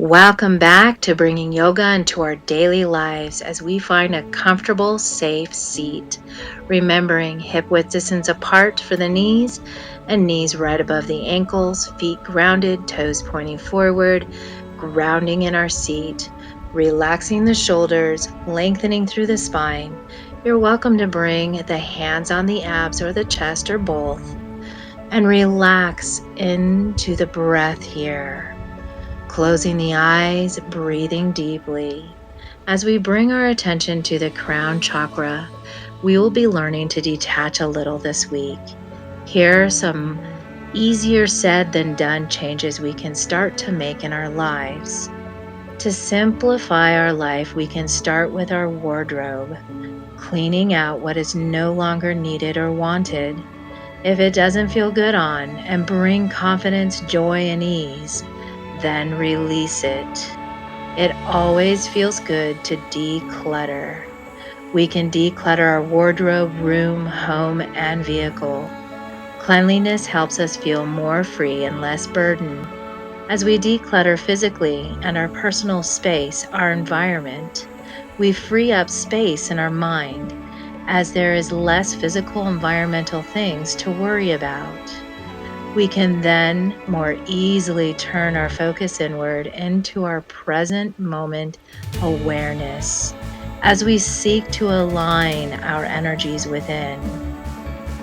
Welcome back to bringing yoga into our daily lives as we find a comfortable, safe seat. Remembering hip width distance apart for the knees and knees right above the ankles, feet grounded, toes pointing forward, grounding in our seat, relaxing the shoulders, lengthening through the spine. You're welcome to bring the hands on the abs or the chest or both and relax into the breath here. Closing the eyes, breathing deeply. As we bring our attention to the crown chakra, we will be learning to detach a little this week. Here are some easier said than done changes we can start to make in our lives. To simplify our life, we can start with our wardrobe, cleaning out what is no longer needed or wanted. If it doesn't feel good on and bring confidence, joy, and ease, then release it. It always feels good to declutter. We can declutter our wardrobe, room, home, and vehicle. Cleanliness helps us feel more free and less burdened. As we declutter physically and our personal space, our environment, we free up space in our mind as there is less physical environmental things to worry about. We can then more easily turn our focus inward into our present moment awareness as we seek to align our energies within.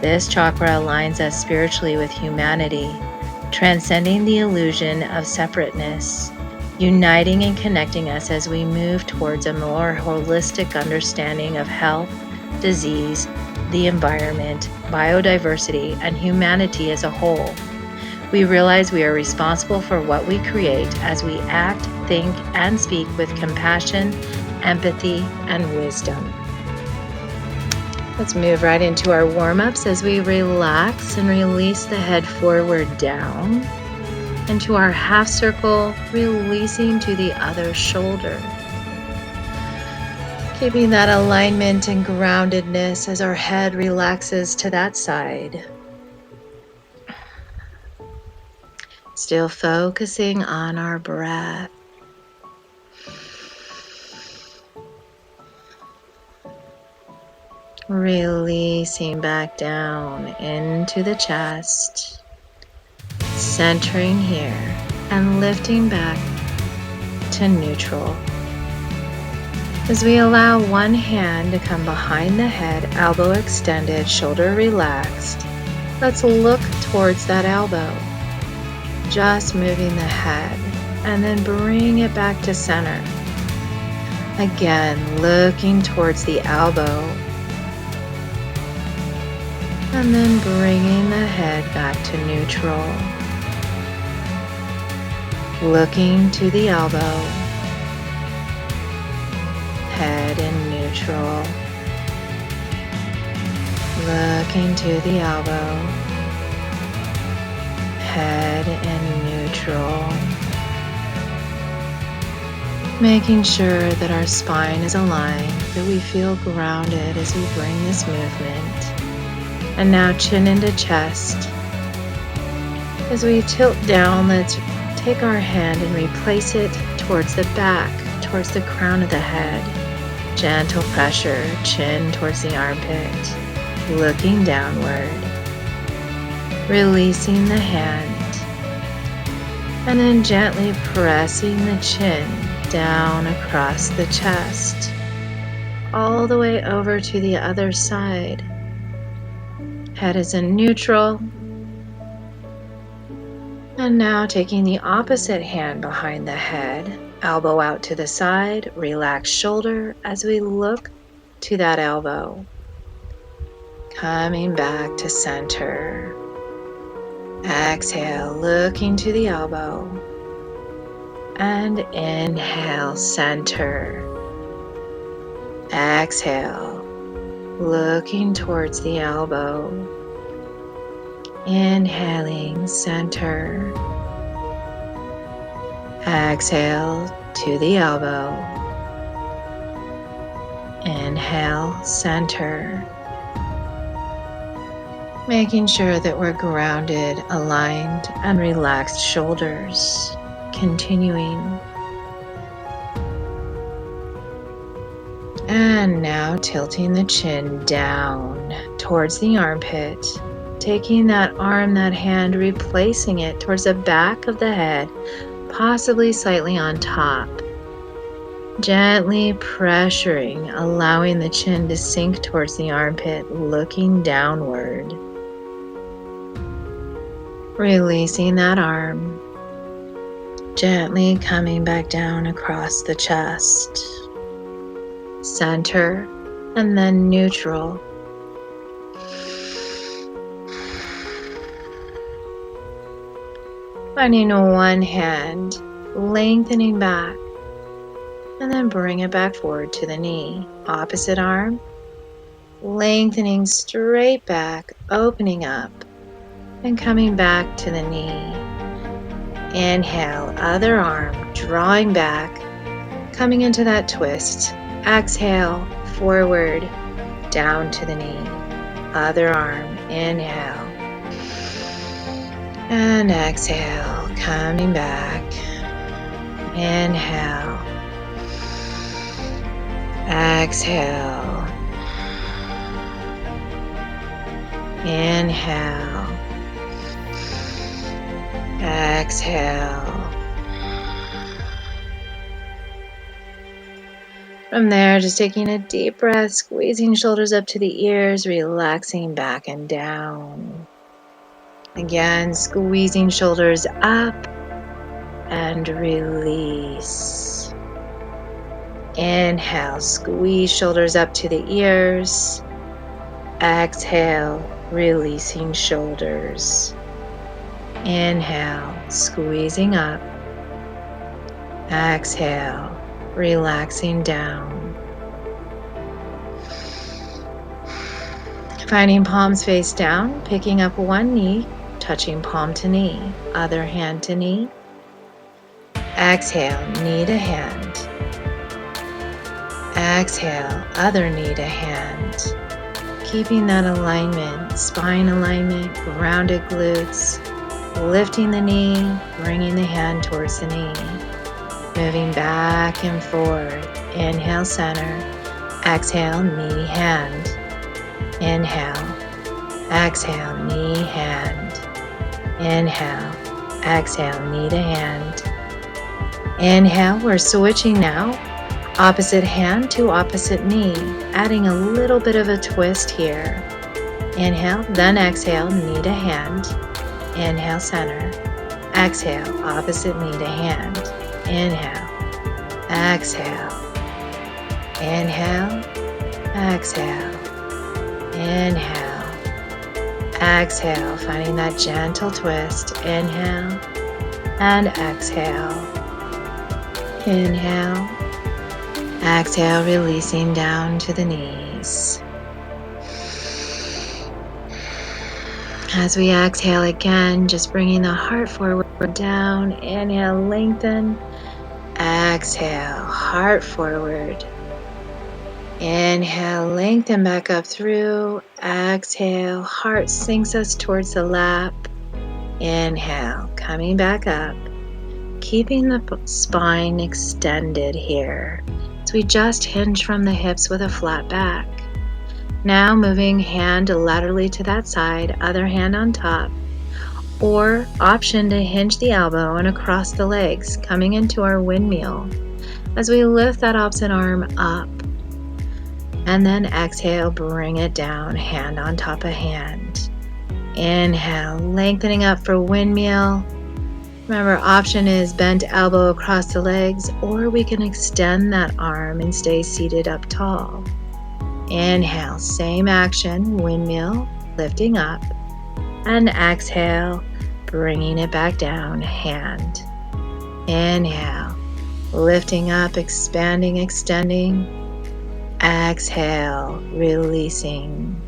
This chakra aligns us spiritually with humanity, transcending the illusion of separateness, uniting and connecting us as we move towards a more holistic understanding of health, disease, the environment, biodiversity, and humanity as a whole. We realize we are responsible for what we create as we act, think, and speak with compassion, empathy, and wisdom. Let's move right into our warm-ups as we relax and release the head forward down into our half circle, releasing to the other shoulder. Keeping that alignment and groundedness as our head relaxes to that side. Still focusing on our breath. Releasing back down into the chest. Centering here and lifting back to neutral. As we allow one hand to come behind the head, elbow extended, shoulder relaxed, let's look towards that elbow. Just moving the head and then bring it back to center. Again, looking towards the elbow and then bringing the head back to neutral. Looking to the elbow, head in neutral. Looking to the elbow, head in neutral. Making sure that our spine is aligned, that we feel grounded as we bring this movement. And now chin into chest. As we tilt down, let's take our hand and replace it towards the back, towards the crown of the head. Gentle pressure, chin towards the armpit, looking downward. Releasing the hand, and then gently pressing the chin down across the chest, all the way over to the other side. Head is in neutral. And now taking the opposite hand behind the head, elbow out to the side, relax shoulder as we look to that elbow. Coming back to center. Exhale, looking to the elbow. And inhale, center. Exhale, looking towards the elbow. Inhaling, center. Exhale to the elbow. Inhale, center. Making sure that we're grounded, aligned, and relaxed shoulders. Continuing And now tilting the chin down towards the armpit, taking that arm, that hand, replacing it towards the back of the head, possibly slightly on top. Gently pressuring, allowing the chin to sink towards the armpit, looking downward. Releasing that arm, gently coming back down across the chest. Center and then neutral. Finding one hand, lengthening back, and then bring it back forward to the knee. Opposite arm, lengthening straight back, opening up, and coming back to the knee. Inhale, other arm, drawing back, coming into that twist. Exhale, forward, down to the knee. Other arm, inhale. And exhale, coming back. Inhale. Exhale. Inhale. Exhale. From there, just taking a deep breath, squeezing shoulders up to the ears, relaxing back and down. Again, squeezing shoulders up and release. Inhale, squeeze shoulders up to the ears. Exhale, releasing shoulders. Inhale, squeezing up. Exhale, relaxing down. Finding palms face down, picking up one knee, touching palm to knee, other hand to knee. Exhale, knee to hand. Exhale, other knee to hand. Keeping that alignment, spine alignment, grounded glutes. Lifting the knee, bringing the hand towards the knee. Moving back and forth. Inhale, center. Exhale, knee, hand. Inhale. Exhale, knee, hand. Inhale. Exhale, knee to hand. Inhale, we're switching now. Opposite hand to opposite knee, adding a little bit of a twist here. Inhale, then exhale, knee to hand. Inhale, center. Exhale, opposite knee to hand. Inhale. Exhale. Inhale. Exhale. Inhale. Exhale, finding that gentle twist. Inhale and exhale. Inhale. Exhale, releasing down to the knees. As we exhale again, just bringing the heart forward, down. Inhale, lengthen. Exhale, heart forward. Inhale, lengthen back up through. Exhale, heart sinks us towards the lap. Inhale, coming back up. Keeping the spine extended here. So we just hinge from the hips with a flat back. Now moving hand laterally to that side, other hand on top, or option to hinge the elbow and across the legs, coming into our windmill as we lift that opposite arm up. And then exhale, bring it down, hand on top of hand. Inhale, lengthening up for windmill. Remember, option is bent elbow across the legs, or we can extend that arm and stay seated up tall. Inhale, same action, windmill, lifting up. And exhale, bringing it back down, hand. Inhale, lifting up, expanding, extending. Exhale, releasing.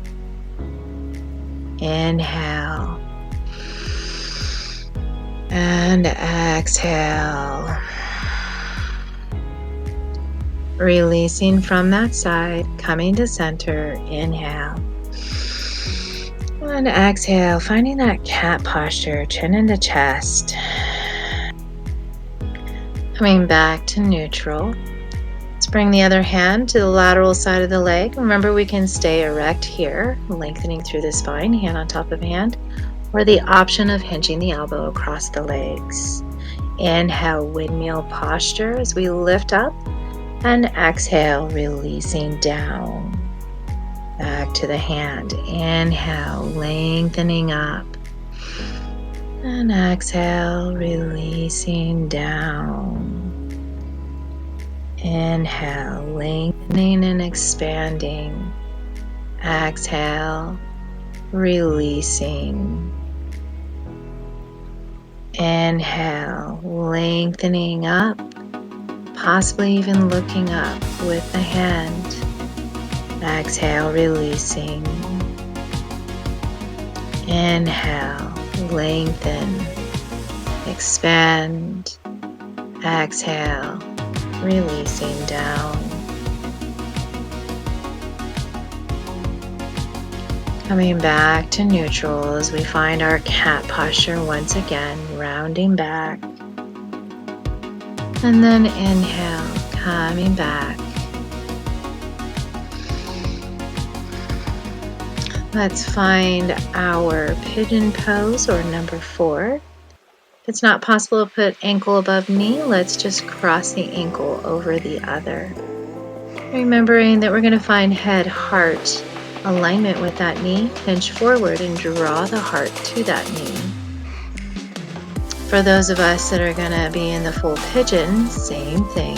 Inhale. And exhale. Releasing from that side, coming to center. Inhale. And exhale, finding that cat posture, chin into chest. Coming back to neutral. Let's bring the other hand to the lateral side of the leg. Remember, we can stay erect here, lengthening through the spine, hand on top of hand, or the option of hinging the elbow across the legs. Inhale, windmill posture as we lift up, and exhale, releasing down. Back to the hand. Inhale, lengthening up, and exhale, releasing down. Inhale, lengthening and expanding. Exhale, releasing. Inhale, lengthening up, possibly even looking up with the hand. Exhale, releasing. Inhale, lengthen, expand. Exhale, releasing down. Coming back to neutral as we find our cat posture once again, rounding back. And then inhale, coming back. Let's find our pigeon pose, or number 4. If it's not possible to put ankle above knee, let's just cross the ankle over the other. Remembering that we're going to find head-heart alignment with that knee, pinch forward and draw the heart to that knee. For those of us that are going to be in the full pigeon, same thing.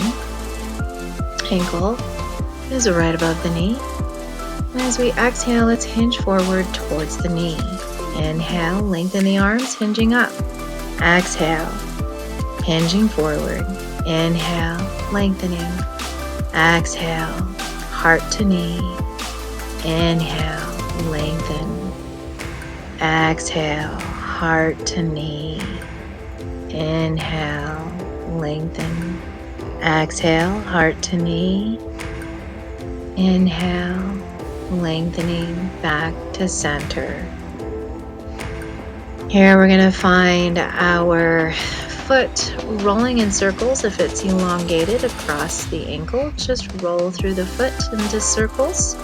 Ankle is right above the knee. And as we exhale, let's hinge forward towards the knee. Inhale, lengthen the arms, hinging up. Exhale, hinging forward. Inhale, lengthening. Exhale, heart to knee. Inhale, lengthen. Exhale, heart to knee. Inhale, lengthen. Exhale, heart to knee. Inhale, lengthening back to center. Here we're going to find our foot rolling in circles. If it's elongated across the ankle, just roll through the foot into circles.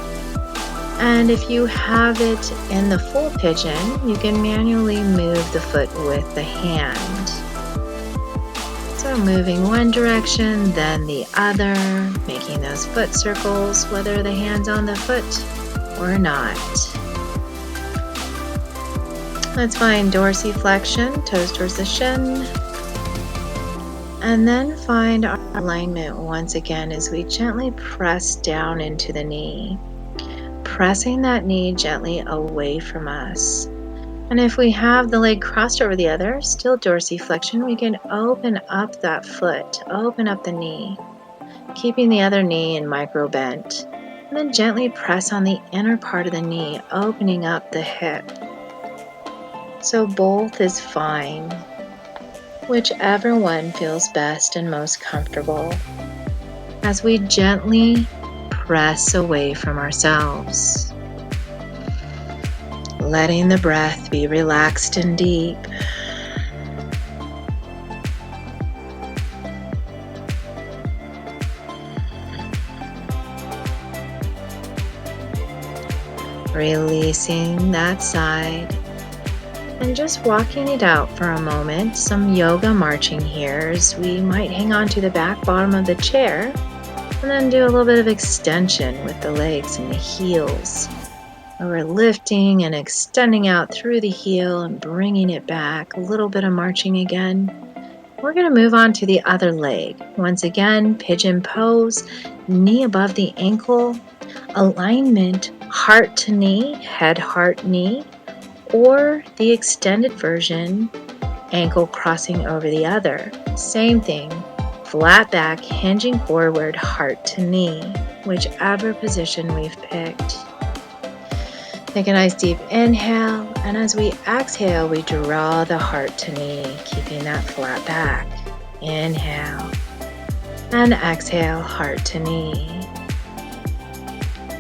And if you have it in the full pigeon, you can manually move the foot with the hand. So moving one direction, then the other, making those foot circles, whether the hand's on the foot or not. Let's find dorsiflexion, toes towards the shin. And then find our alignment once again as we gently press down into the knee. Pressing that knee gently away from us. And if we have the leg crossed over the other, still dorsiflexion, we can open up that foot, open up the knee, keeping the other knee in micro bent. And then gently press on the inner part of the knee, opening up the hip. So both is fine, whichever one feels best and most comfortable. As we gently press away from ourselves, letting the breath be relaxed and deep. Releasing that side and just walking it out for a moment. Some yoga marching here as we might hang on to the back bottom of the chair and then do a little bit of extension with the legs and the heels. We're lifting and extending out through the heel and bringing it back. A little bit of marching again. We're going to move on to the other leg. Once again, pigeon pose, knee above the ankle, alignment, heart to knee, head, heart, knee, or the extended version, ankle crossing over the other. Same thing, flat back, hinging forward, heart to knee, whichever position we've picked. Take a nice deep inhale, and as we exhale, we draw the heart to knee, keeping that flat back. Inhale, and exhale, heart to knee.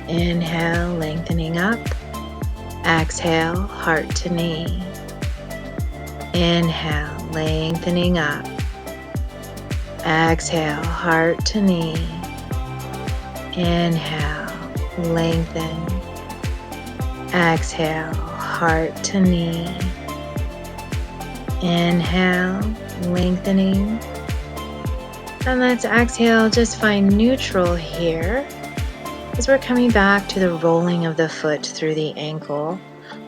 Inhale, lengthening up. Exhale, heart to knee. Inhale, lengthening up. Exhale, heart to knee. Inhale, lengthen. Exhale, heart to knee. Inhale, lengthening. And let's exhale, just find neutral here as we're coming back to the rolling of the foot through the ankle.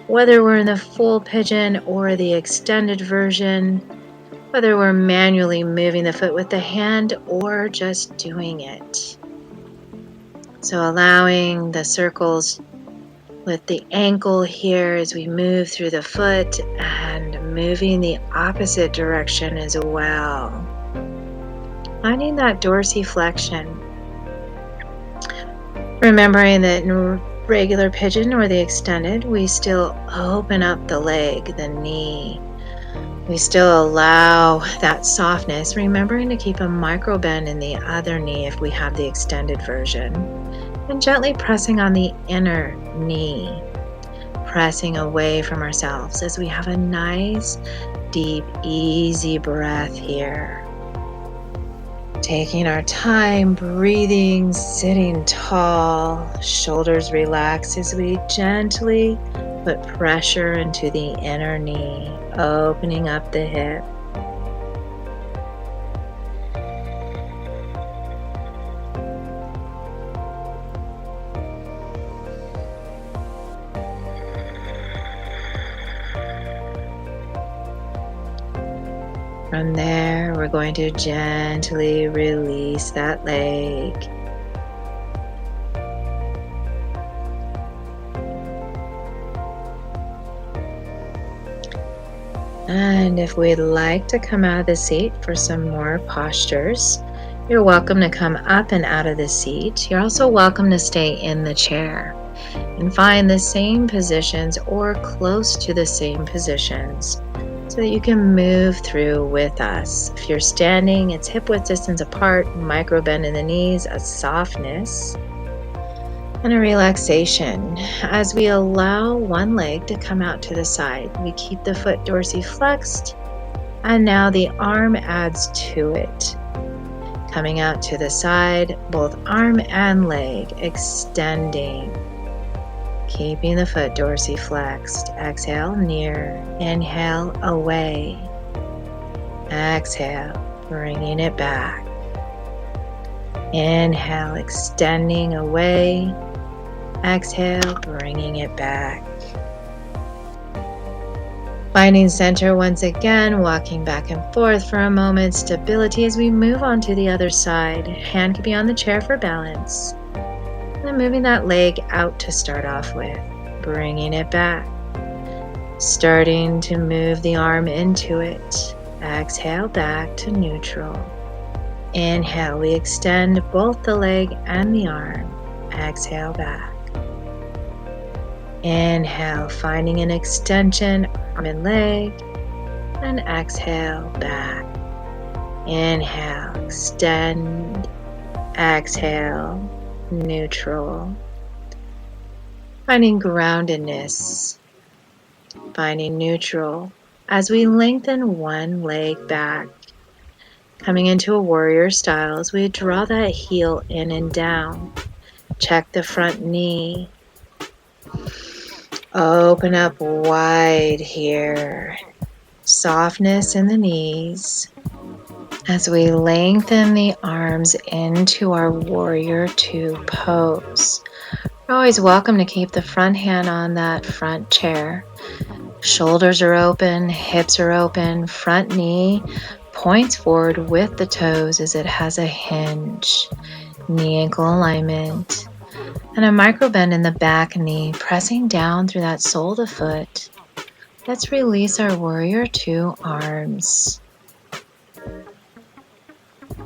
Whether we're in the full pigeon or the extended version, whether we're manually moving the foot with the hand or just doing it. So allowing the circles with the ankle here as we move through the foot and moving the opposite direction as well. Finding that dorsiflexion. Remembering that in regular pigeon or the extended, we still open up the leg, the knee. We still allow that softness, remembering to keep a micro bend in the other knee if we have the extended version. And gently pressing on the inner knee, pressing away from ourselves as we have a nice, deep, easy breath here. Taking our time, breathing, sitting tall, shoulders relaxed as we gently put pressure into the inner knee, opening up the hip. From there, we're going to gently release that leg. And if we'd like to come out of the seat for some more postures, you're welcome to come up and out of the seat. You're also welcome to stay in the chair and find the same positions or close to the same positions so that you can move through with us. If you're standing, it's hip width distance apart, micro bend in the knees, a softness, and a relaxation. As we allow one leg to come out to the side, we keep the foot dorsiflexed, and now the arm adds to it. Coming out to the side, both arm and leg extending. Keeping the foot dorsiflexed. Exhale, near. Inhale, away. Exhale, bringing it back. Inhale, extending away. Exhale, bringing it back. Finding center once again, walking back and forth for a moment. Stability as we move on to the other side. Hand can be on the chair for balance. And moving that leg out to start off with, bringing it back. Starting to move the arm into it. Exhale back to neutral. Inhale, we extend both the leg and the arm. Exhale back. Inhale, finding an extension, arm and leg. And exhale back. Inhale, extend. Exhale. Neutral. Finding groundedness, finding neutral as we lengthen one leg back. Coming into a warrior style as we draw that heel in and down. Check the front knee. Open up wide here. Softness in the knees. As we lengthen the arms into our warrior two pose. You're always welcome to keep the front hand on that front chair. Shoulders are open, hips are open, front knee points forward with the toes as it has a hinge. Knee ankle alignment. And a micro bend in the back knee, pressing down through that sole of the foot. Let's release our warrior two arms.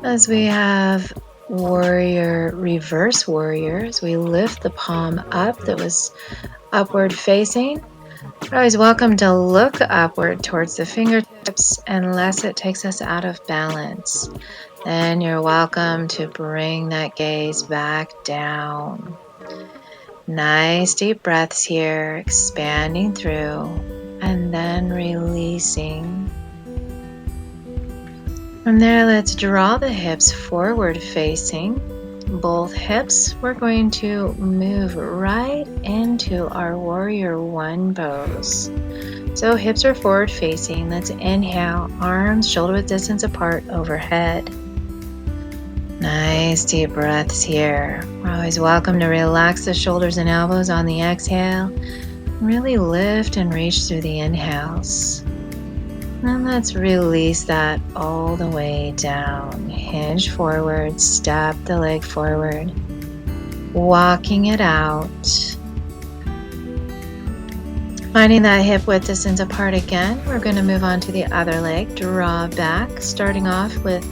As we have warrior, reverse warriors, we lift the palm up that was upward facing. You're always welcome to look upward towards the fingertips unless it takes us out of balance. Then you're welcome to bring that gaze back down. Nice deep breaths here, expanding through and then releasing. From there, let's draw the hips forward facing. Both hips, we're going to move right into our Warrior One pose. So hips are forward facing. Let's inhale, arms shoulder width distance apart overhead. Nice deep breaths here. We're always welcome to relax the shoulders and elbows on the exhale. Really lift and reach through the inhales. And let's release that all the way down. Hinge forward, step the leg forward, walking it out. Finding that hip width distance apart again, we're going to move on to the other leg. Draw back, starting off with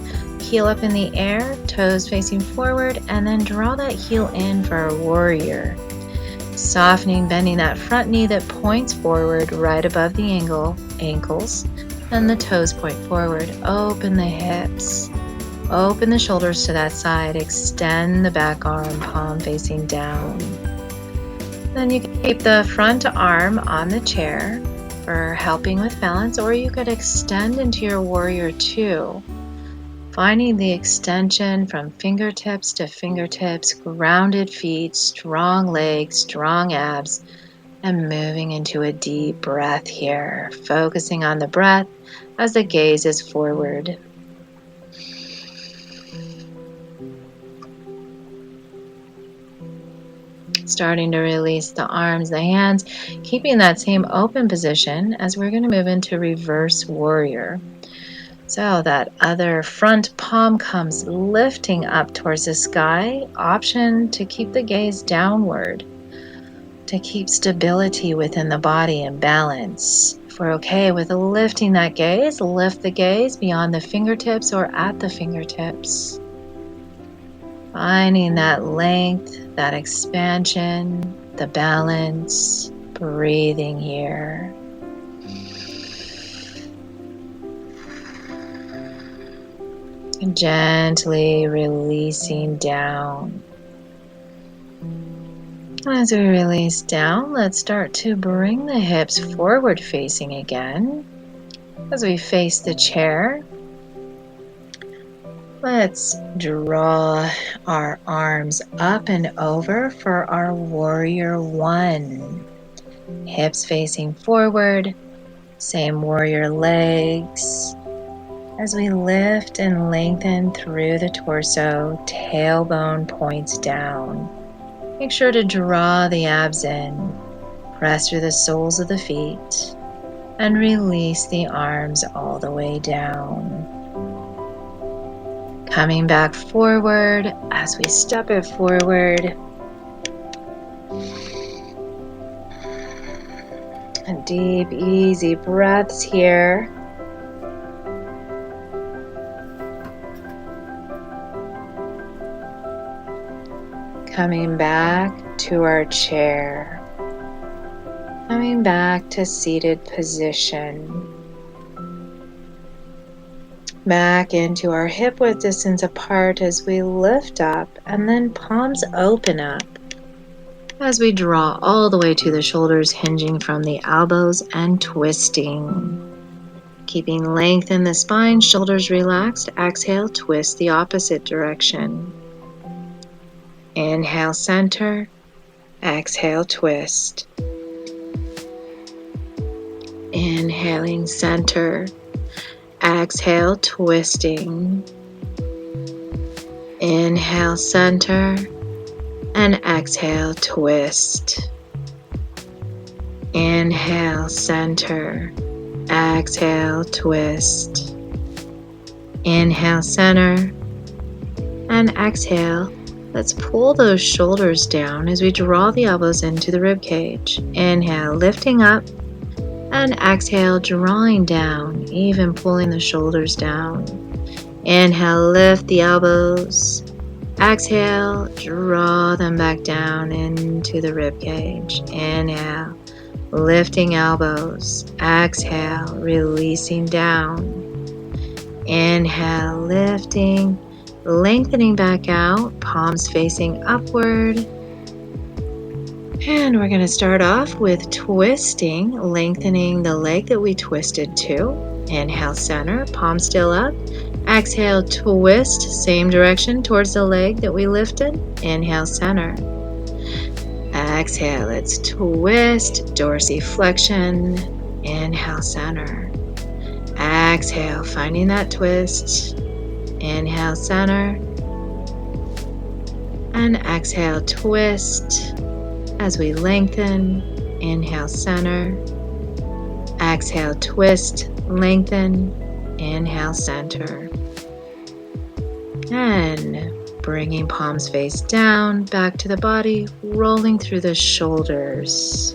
heel up in the air, toes facing forward, and then draw that heel in for a warrior. Softening, bending that front knee that points forward right above the ankles, and the toes point forward. Open the hips, open the shoulders to that side, extend the back arm, palm facing down. Then you can keep the front arm on the chair for helping with balance, or you could extend into your warrior two. Finding the extension from fingertips to fingertips, grounded feet, strong legs, strong abs, and moving into a deep breath here, focusing on the breath as the gaze is forward. Starting to release the arms, the hands, keeping that same open position as we're going to move into reverse warrior. So that other front palm comes lifting up towards the sky. Option to keep the gaze downward, to keep stability within the body and balance. If we're okay with lifting that gaze, lift the gaze beyond the fingertips or at the fingertips. Finding that length, that expansion, the balance, breathing here. And gently releasing down. As we release down, let's start to bring the hips forward facing again. As we face the chair, let's draw our arms up and over for our warrior one. Hips facing forward, same warrior legs. As we lift and lengthen through the torso, tailbone points down. Make sure to draw the abs in, press through the soles of the feet, and release the arms all the way down. Coming back forward as we step it forward. And deep, easy breaths here. Coming back to our chair. Coming back to seated position. Back into our hip width distance apart as we lift up and then palms open up. As we draw all the way to the shoulders, hinging from the elbows and twisting. Keeping length in the spine, shoulders relaxed. Exhale, twist the opposite direction. Inhale, center. Exhale, twist. Inhaling, center. Exhale, twisting. Inhale, center. And exhale, twist. Inhale, center. Exhale, twist. Inhale, center. And exhale. Let's pull those shoulders down as we draw the elbows into the rib cage. Inhale, lifting up, and exhale, drawing down, even pulling the shoulders down. Inhale, lift the elbows. Exhale, draw them back down into the rib cage. Inhale, lifting elbows. Exhale, releasing down. Inhale, lifting. Lengthening back out, palms facing upward. And we're going to start off with twisting, lengthening the leg that we twisted to. Inhale, center, palms still up. Exhale, twist, same direction towards the leg that we lifted. Inhale, center. Exhale, let's twist, dorsiflexion. Inhale, center. Exhale, finding that twist. Inhale, center. And exhale, twist as we lengthen. Inhale, center. Exhale, twist, lengthen. Inhale, center. And bringing palms face down, back to the body, rolling through the shoulders.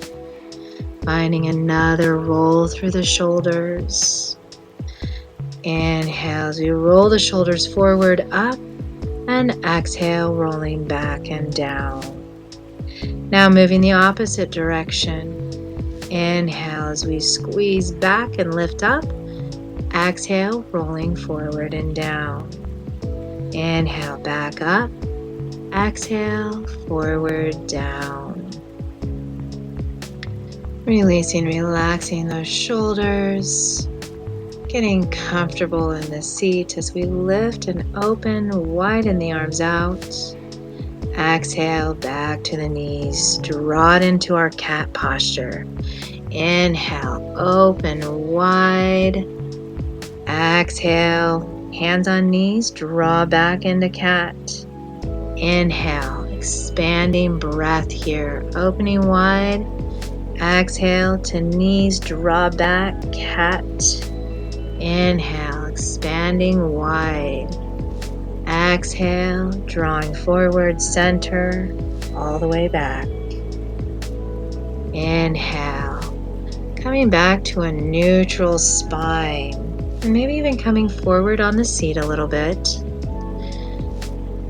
Finding another roll through the shoulders. Inhale as we roll the shoulders forward, up, and exhale, rolling back and down. Now moving the opposite direction. Inhale as we squeeze back and lift up. Exhale, rolling forward and down. Inhale, back up. Exhale, forward, down. Releasing, relaxing those shoulders. Getting comfortable in the seat as we lift and open, widen the arms out. Exhale, back to the knees. Draw it into our cat posture. Inhale, open wide. Exhale, hands on knees, draw back into cat. Inhale, expanding breath here, opening wide. Exhale to knees, draw back, cat. Inhale, expanding wide. Exhale, drawing forward, center, all the way back. Inhale, coming back to a neutral spine. And maybe even coming forward on the seat a little bit.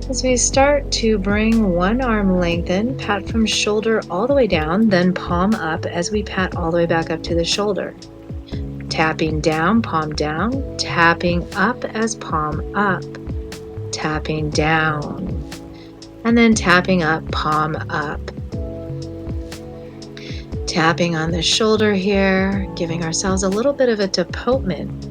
As we start to bring one arm lengthened, pat from shoulder all the way down, then palm up as we pat all the way back up to the shoulder. Tapping down, palm down, tapping up as palm up, tapping down, and then tapping up, palm up. Tapping on the shoulder here, giving ourselves a little bit of a deportment.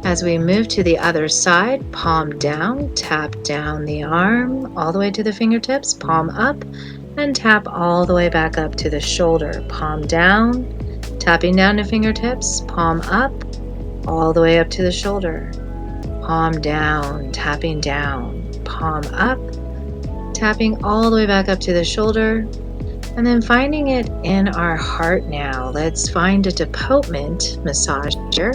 As we move to the other side, palm down, tap down the arm all the way to the fingertips, palm up, and tap all the way back up to the shoulder. Palm down, tapping down to fingertips, palm up, all the way up to the shoulder. Palm down, tapping down, palm up, tapping all the way back up to the shoulder. And then finding it in our heart now. Let's find a deportment massage here,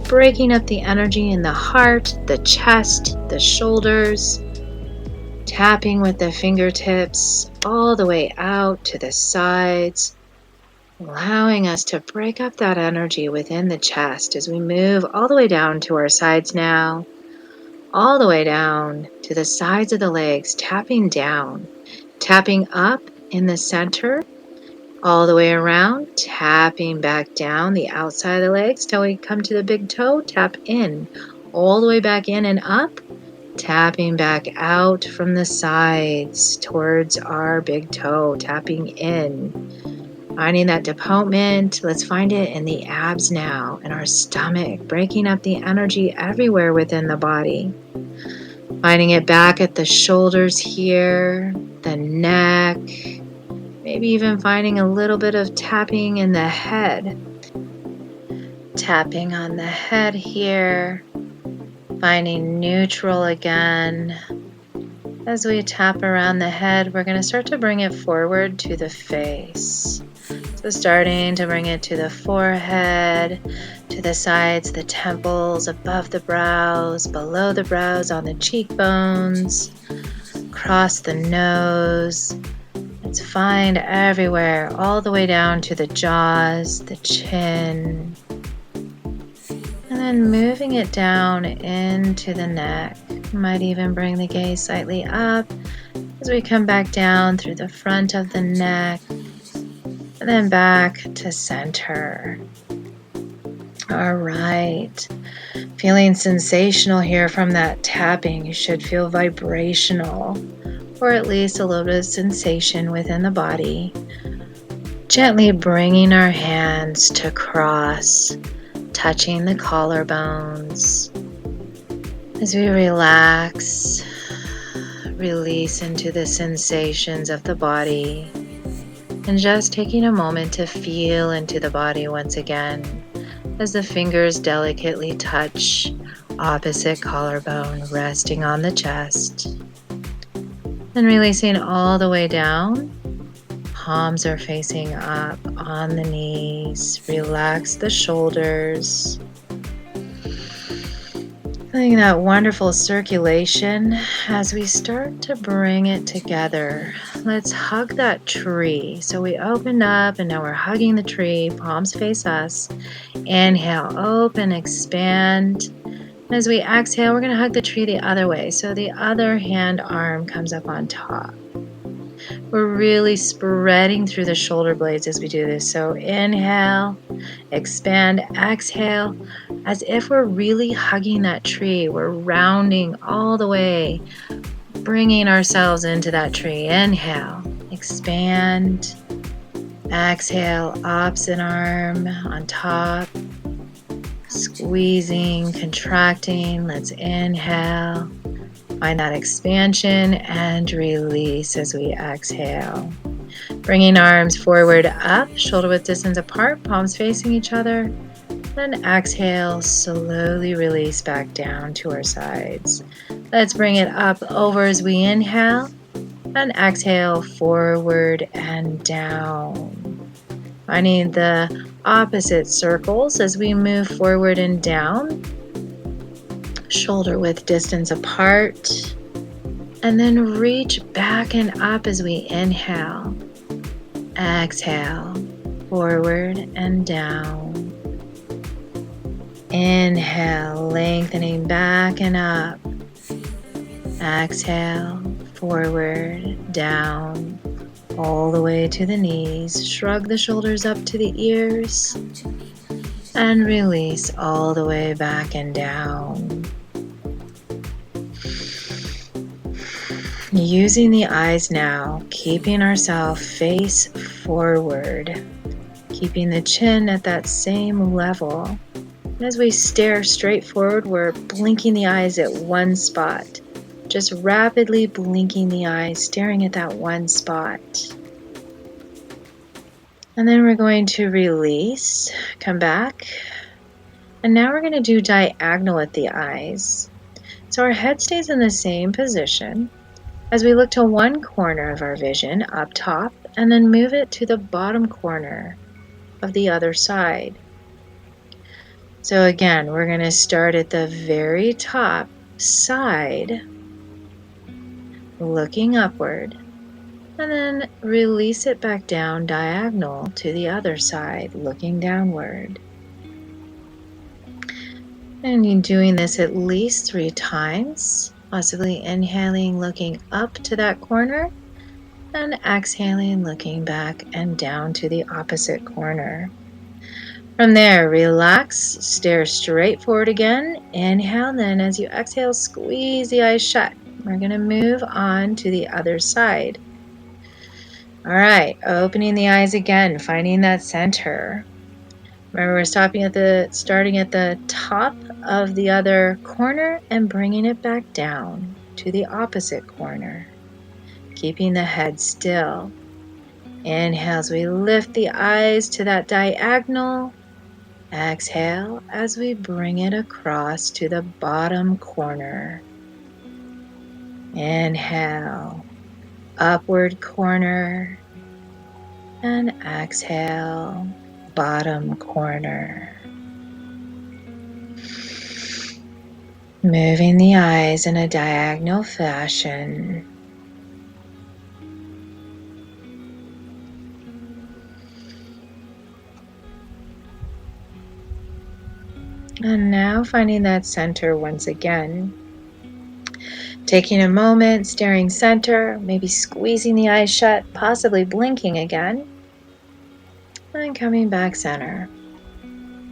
breaking up the energy in the heart, the chest, the shoulders, tapping with the fingertips all the way out to the sides, allowing us to break up that energy within the chest as we move all the way down to our sides now, all the way down to the sides of the legs, tapping down, tapping up in the center, all the way around, tapping back down the outside of the legs till we come to the big toe, tap in, all the way back in and up, tapping back out from the sides towards our big toe, tapping in, finding that deportment. Let's find it in the abs now, in our stomach, breaking up the energy everywhere within the body. Finding it back at the shoulders here, the neck, maybe even finding a little bit of tapping in the head. Tapping on the head here, finding neutral again. As we tap around the head, we're going to start to bring it forward to the face. So starting to bring it to the forehead, to the sides, the temples, above the brows, below the brows, on the cheekbones, across the nose. Let's find everywhere, all the way down to the jaws, the chin, and then moving it down into the neck. Might even bring the gaze slightly up as we come back down through the front of the neck, and then back to center. All right, feeling sensational here from that tapping. You should feel vibrational, or at least a little bit of sensation within the body. Gently bringing our hands to cross, touching the collarbones. As we relax, release into the sensations of the body, and just taking a moment to feel into the body once again as the fingers delicately touch opposite collarbone, resting on the chest, and releasing all the way down. Palms are facing up on the knees. Relax the shoulders. Feeling that wonderful circulation as we start to bring it together. Let's hug that tree. So we opened up and now we're hugging the tree. Palms face us. Inhale, open, expand. As we exhale, we're going to hug the tree the other way. So the other hand arm comes up on top. We're really spreading through the shoulder blades as we do this. So inhale, expand, exhale, as if we're really hugging that tree. We're rounding all the way, bringing ourselves into that tree. Inhale, expand, exhale, opposite arm on top, squeezing, contracting. Let's inhale. Find that expansion and release as we exhale. Bringing arms forward up, shoulder width distance apart, palms facing each other. Then exhale, slowly release back down to our sides. Let's bring it up over as we inhale and exhale, forward and down. Finding the opposite circles as we move forward and down. Shoulder width distance apart, and then reach back and up as we inhale, exhale, forward and down. Inhale, lengthening back and up, exhale, forward, down, all the way to the knees. Shrug the shoulders up to the ears, and release all the way back and down. Using the eyes now, keeping ourselves face forward, keeping the chin at that same level. As we stare straight forward, we're blinking the eyes at one spot, just rapidly blinking the eyes, staring at that one spot. And then we're going to release, come back, and now we're going to do diagonal at the eyes. So our head stays in the same position as we look to one corner of our vision up top and then move it to the bottom corner of the other side. So again, we're going to start at the very top side, looking upward, and then release it back down diagonal to the other side, looking downward. And you're doing this at least 3 times. Possibly inhaling, looking up to that corner, and exhaling, looking back and down to the opposite corner. From there, relax, stare straight forward again. Inhale, then as you exhale, squeeze the eyes shut. We're going to move on to the other side. All right, opening the eyes again, finding that center. Remember, we're starting at the top of the other corner and bringing it back down to the opposite corner, keeping the head still. Inhale as we lift the eyes to that diagonal. Exhale as we bring it across to the bottom corner. Inhale, upward corner, and exhale, bottom corner. Moving the eyes in a diagonal fashion. And now finding that center once again. Taking a moment, staring center, maybe squeezing the eyes shut, possibly blinking again. And coming back center.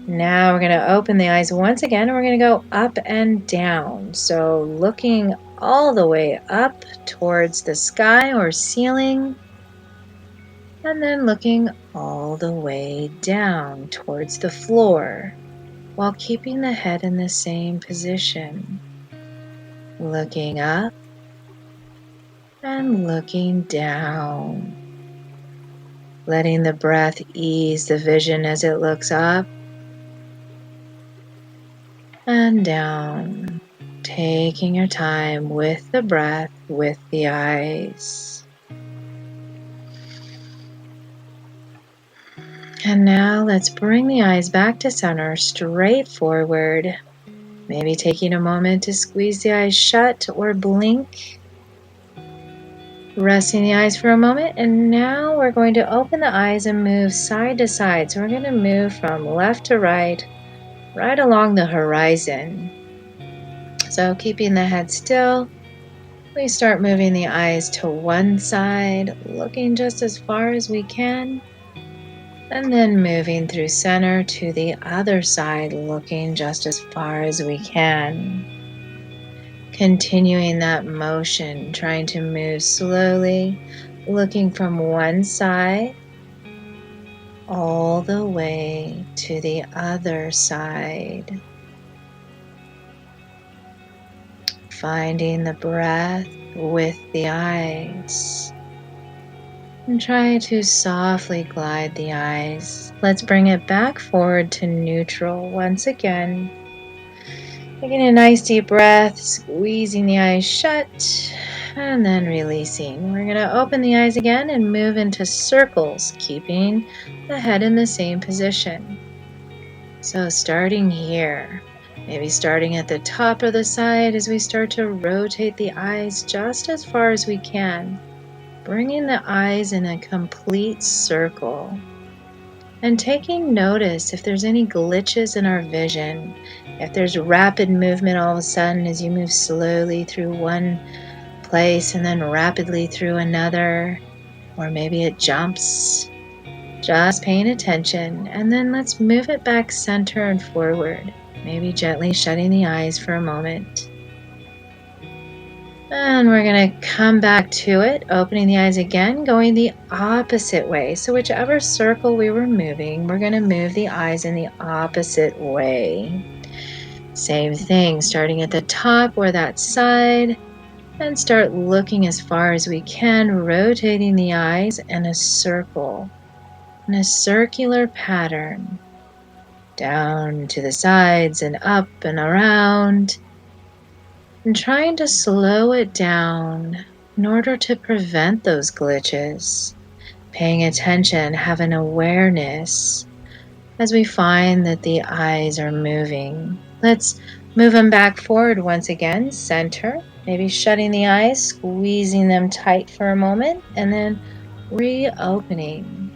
Now we're going to open the eyes once again and we're going to go up and down. So looking all the way up towards the sky or ceiling. And then looking all the way down towards the floor, while keeping the head in the same position. looking up and looking down, letting the breath ease the vision as it looks up and down, taking your time with the breath, with the eyes. And now let's bring the eyes back to center, straight forward. Maybe taking a moment to squeeze the eyes shut or blink. Resting the eyes for a moment, and now we're going to open the eyes and move side to side. So we're going to move from left to right, right along the horizon. So keeping the head still, we start moving the eyes to one side, looking just as far as we can, and then moving through center to the other side, looking just as far as we can. Continuing that motion, trying to move slowly, looking from one side all the way to the other side. Finding the breath with the eyes. And try to softly glide the eyes. Let's bring it back forward to neutral once again. Taking a nice deep breath, squeezing the eyes shut, and then releasing. We're going to open the eyes again and move into circles, keeping the head in the same position. So starting here, maybe starting at the top of the side as we start to rotate the eyes just as far as we can, bringing the eyes in a complete circle. And taking notice if there's any glitches in our vision, if there's rapid movement all of a sudden as you move slowly through one place and then rapidly through another, or maybe it jumps, just paying attention. And then let's move it back center and forward, maybe gently shutting the eyes for a moment. And we're going to come back to it, opening the eyes again, going the opposite way. So whichever circle we were moving, we're going to move the eyes in the opposite way. Same thing, starting at the top or that side, and start looking as far as we can, rotating the eyes in a circle, in a circular pattern, down to the sides and up and around. And trying to slow it down in order to prevent those glitches. Paying attention, have an awareness as we find that the eyes are moving. Let's move them back forward once again, center, maybe shutting the eyes, squeezing them tight for a moment, and then reopening.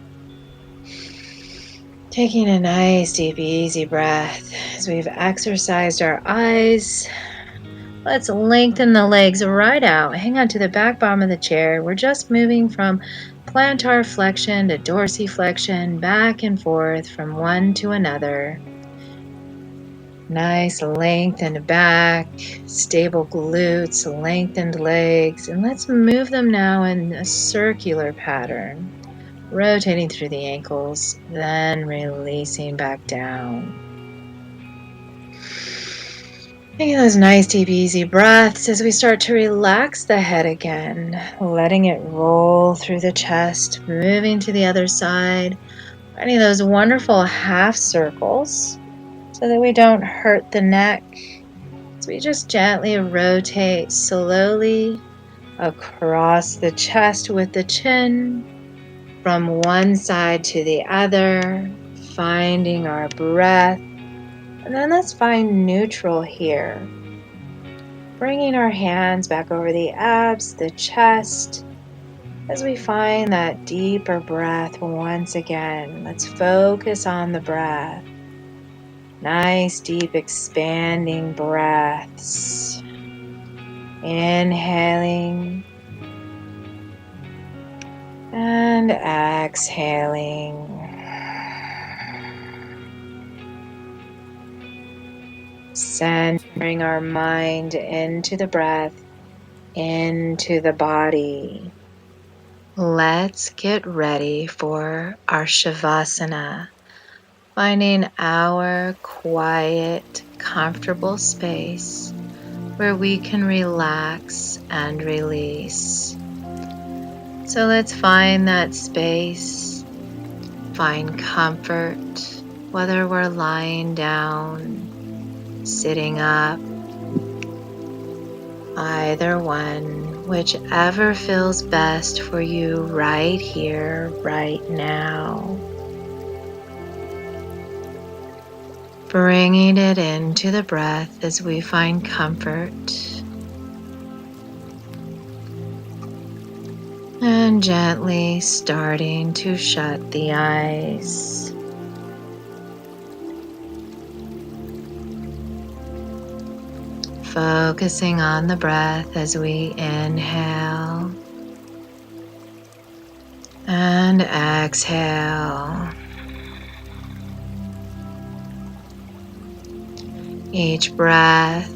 Taking a nice, deep, easy breath as we've exercised our eyes. Let's lengthen the legs right out. Hang on to the back bottom of the chair. We're just moving from plantar flexion to dorsiflexion, back and forth from one to another. Nice lengthened back, stable glutes, lengthened legs. And let's move them now in a circular pattern. Rotating through the ankles, then releasing back down. Taking those nice, deep, easy breaths as we start to relax the head again, letting it roll through the chest, moving to the other side, finding those wonderful half circles so that we don't hurt the neck. So we just gently rotate slowly across the chest with the chin, from one side to the other, finding our breath. And then let's find neutral here. Bringing our hands back over the abs, the chest, as we find that deeper breath once again. Let's focus on the breath. Nice, deep, expanding breaths. Inhaling and exhaling. Centering our mind into the breath, into the body. Let's get ready for our Shavasana, finding our quiet, comfortable space where we can relax and release. So let's find that space, find comfort, whether we're lying down, sitting up, either one, whichever feels best for you right here, right now. Bringing it into the breath as we find comfort. And gently starting to shut the eyes. Focusing on the breath as we inhale and exhale. Each breath,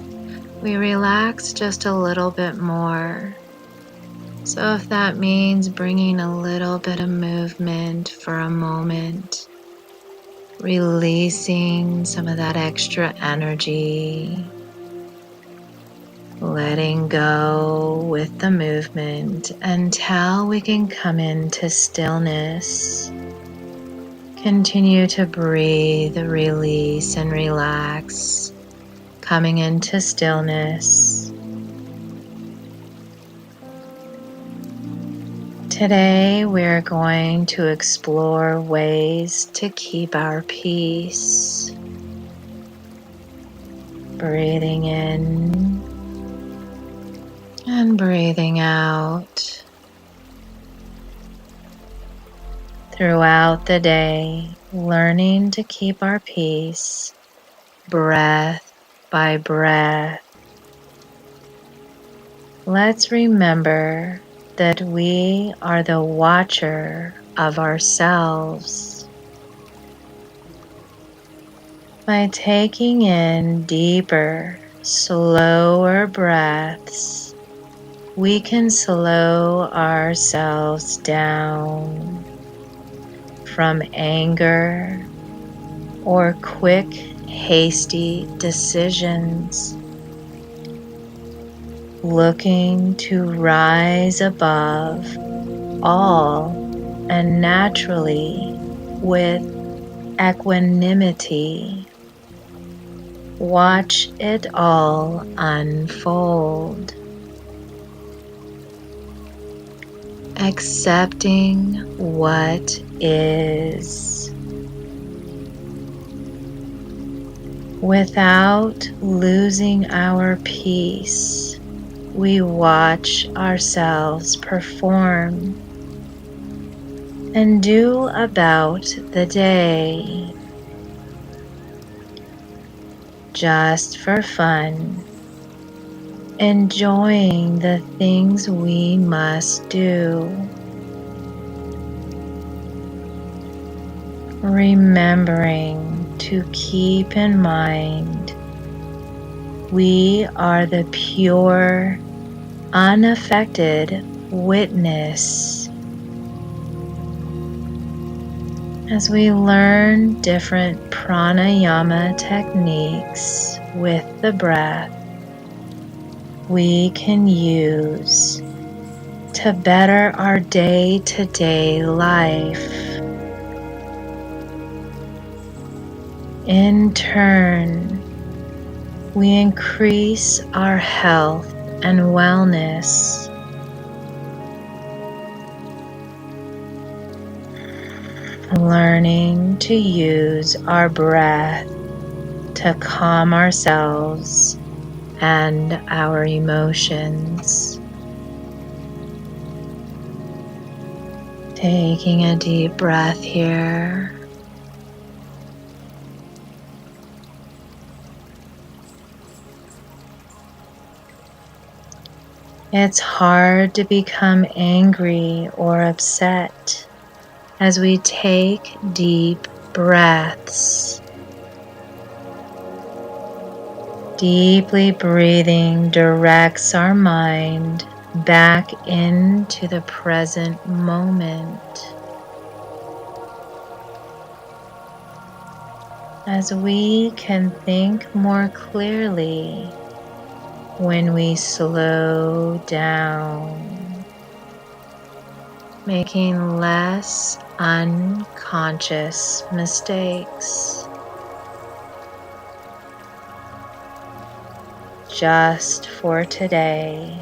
we relax just a little bit more. So if that means bringing a little bit of movement for a moment, releasing some of that extra energy, letting go with the movement until we can come into stillness. Continue to breathe, release, and relax, coming into stillness. Today, we're going to explore ways to keep our peace. Breathing in and breathing out. Throughout the day, learning to keep our peace, breath by breath. Let's remember that we are the watcher of ourselves. By taking in deeper, slower breaths, we can slow ourselves down from anger or quick, hasty decisions, looking to rise above all and naturally with equanimity. Watch it all unfold. Accepting what is. Without losing our peace, we watch ourselves perform and do about the day. Just for fun, enjoying the things we must do. Remembering to keep in mind we are the pure, unaffected witness. As we learn different pranayama techniques with the breath, we can use to better our day-to-day life. In turn, we increase our health and wellness. Learning to use our breath to calm ourselves and our emotions. Taking a deep breath here. It's hard to become angry or upset as we take deep breaths. Deeply breathing directs our mind back into the present moment. As we can think more clearly when we slow down, making less unconscious mistakes. Just for today,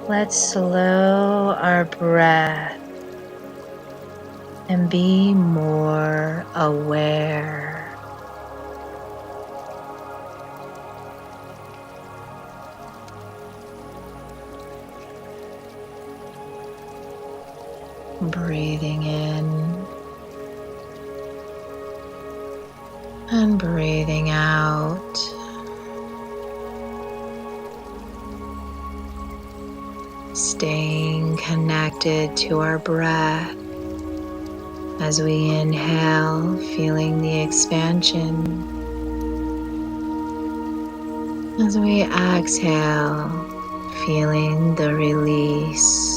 let's slow our breath and be more aware. Breathing in and breathing out. Staying connected to our breath as we inhale, feeling the expansion. As we exhale, feeling the release.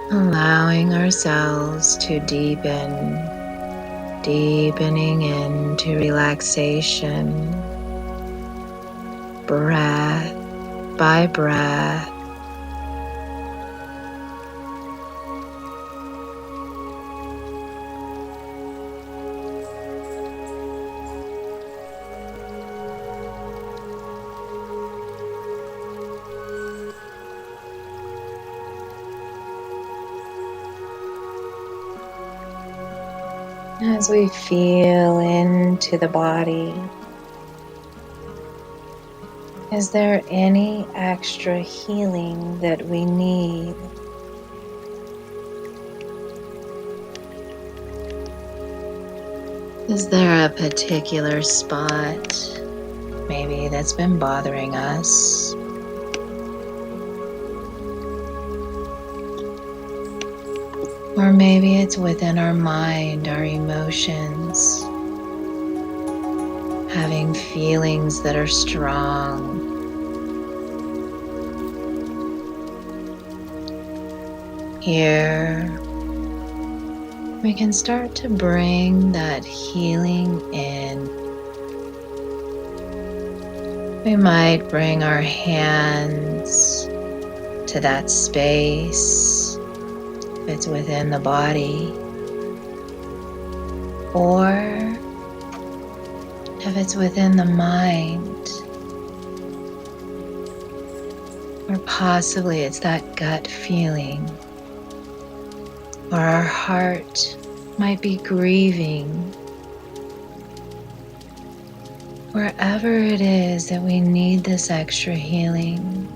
Allowing ourselves to deepening into relaxation, breath by breath. As we feel into the body, is there any extra healing that we need? Is there a particular spot maybe that's been bothering us? Or maybe it's within our mind, our emotions, having feelings that are strong. Here, we can start to bring that healing in. We might bring our hands to that space if it's within the body, or if it's within the mind, or possibly it's that gut feeling, or our heart might be grieving. Wherever it is that we need this extra healing,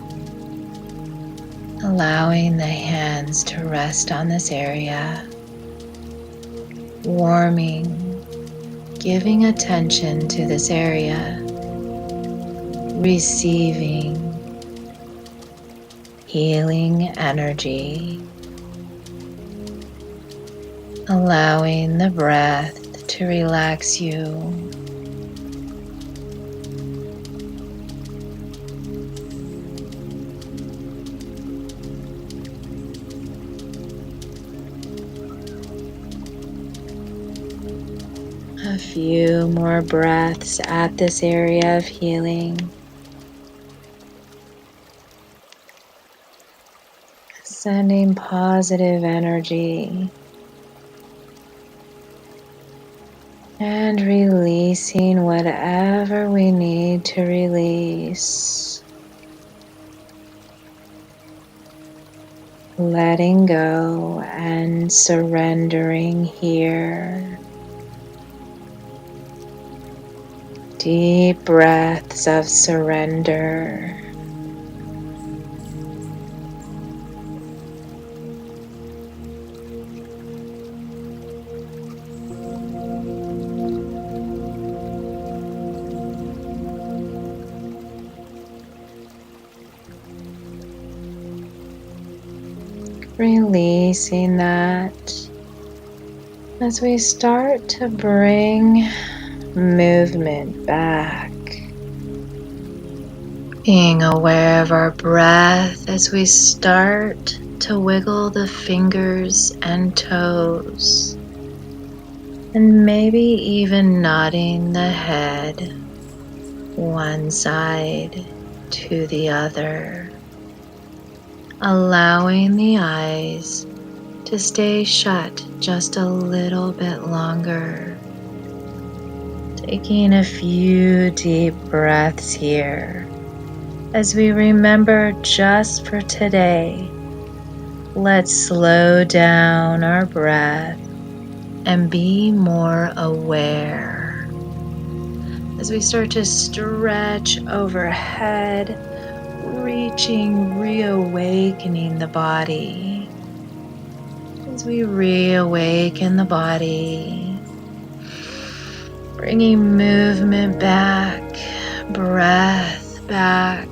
allowing the hands to rest on this area, warming, giving attention to this area, receiving healing energy, allowing the breath to relax you. A few more breaths at this area of healing. Sending positive energy and releasing whatever we need to release. Letting go and surrendering here. Deep breaths of surrender. Releasing that as we start to bring movement back. Being aware of our breath as we start to wiggle the fingers and toes. and maybe even nodding the head one side to the other, allowing the eyes to stay shut just a little bit longer. Taking a few deep breaths here as we remember just for today. Let's slow down our breath and be more aware as we start to stretch overhead, reaching, reawakening the body. As we reawaken the body, bringing movement back, breath back,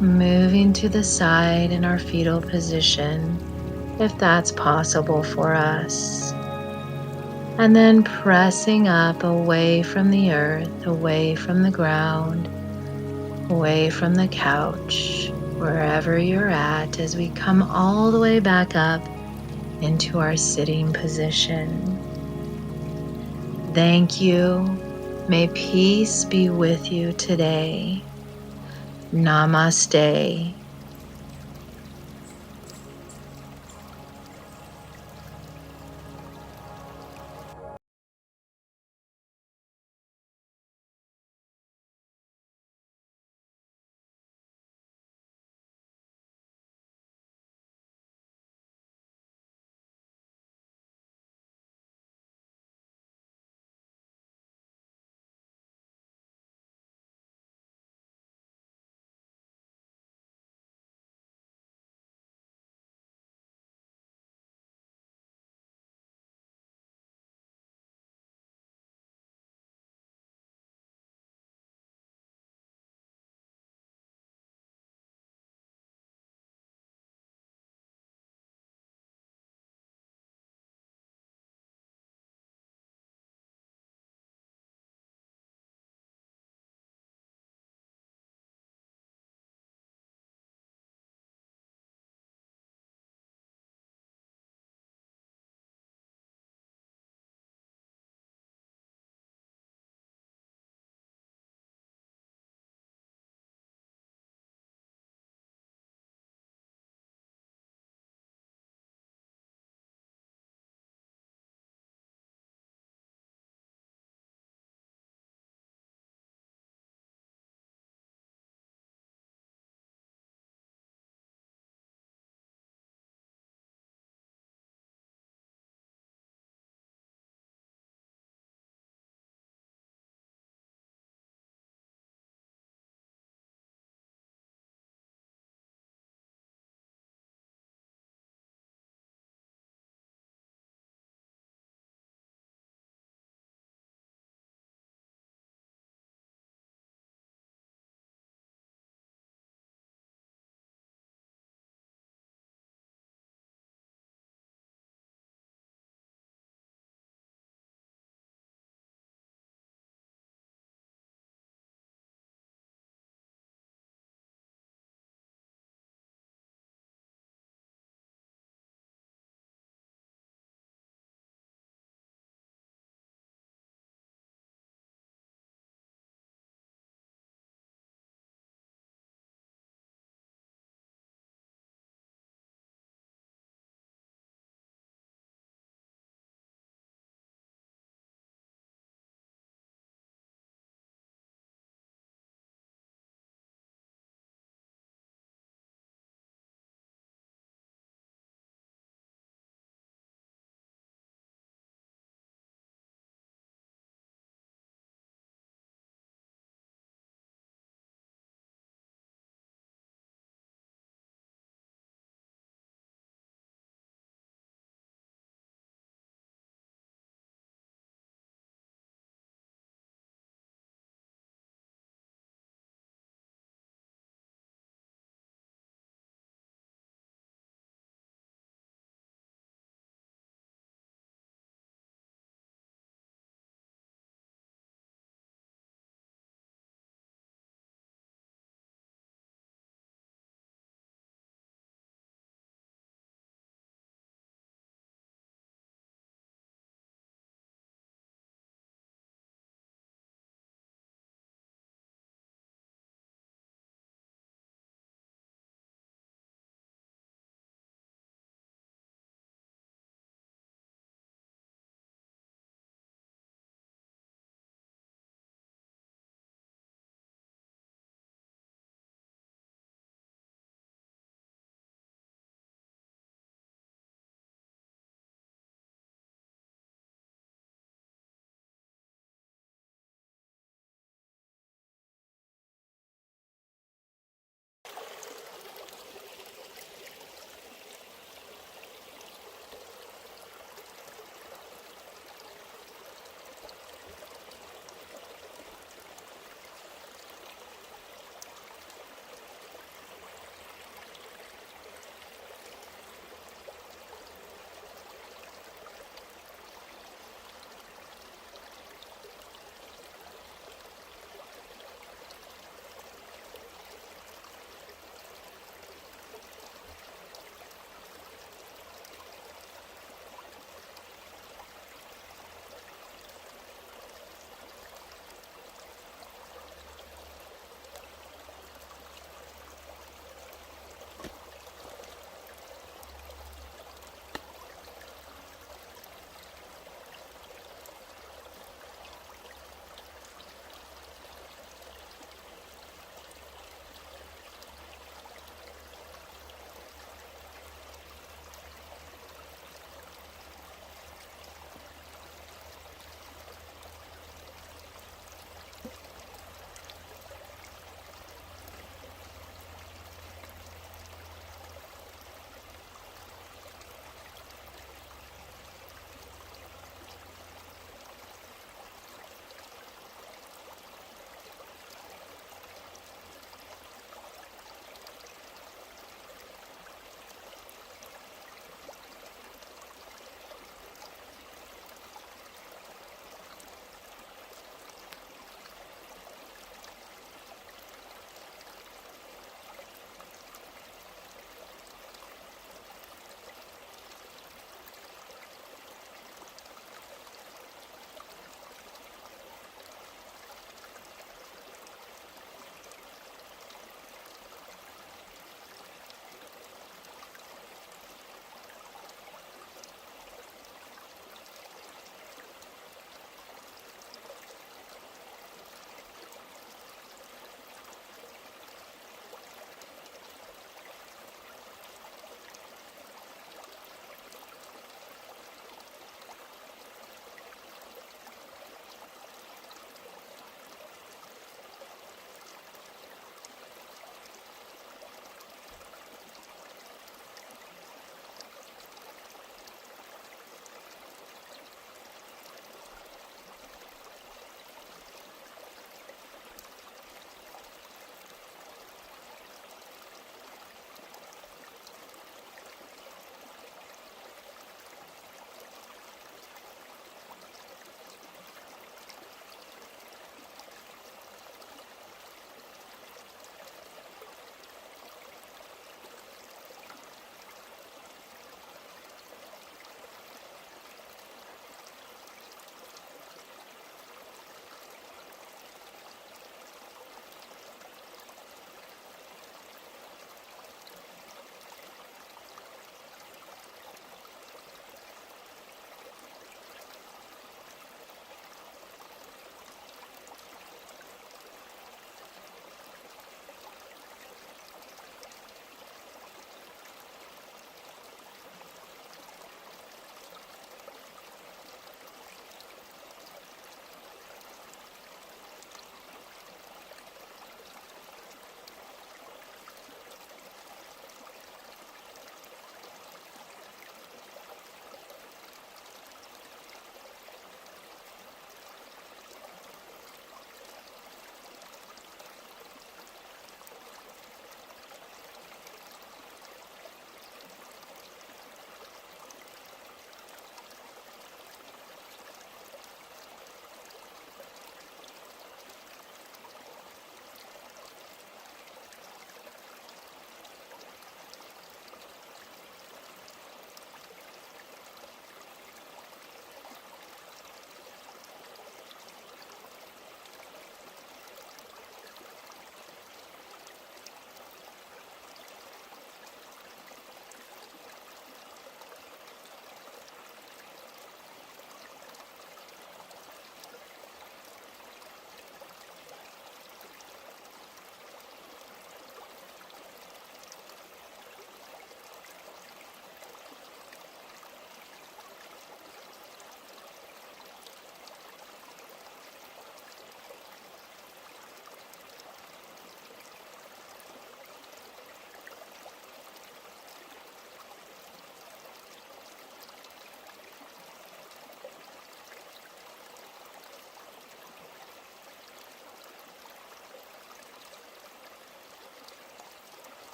moving to the side in our fetal position, if that's possible for us. And then pressing up away from the earth, away from the ground, away from the couch, wherever you're at, as we come all the way back up into our sitting position. Thank you. May peace be with you today. Namaste.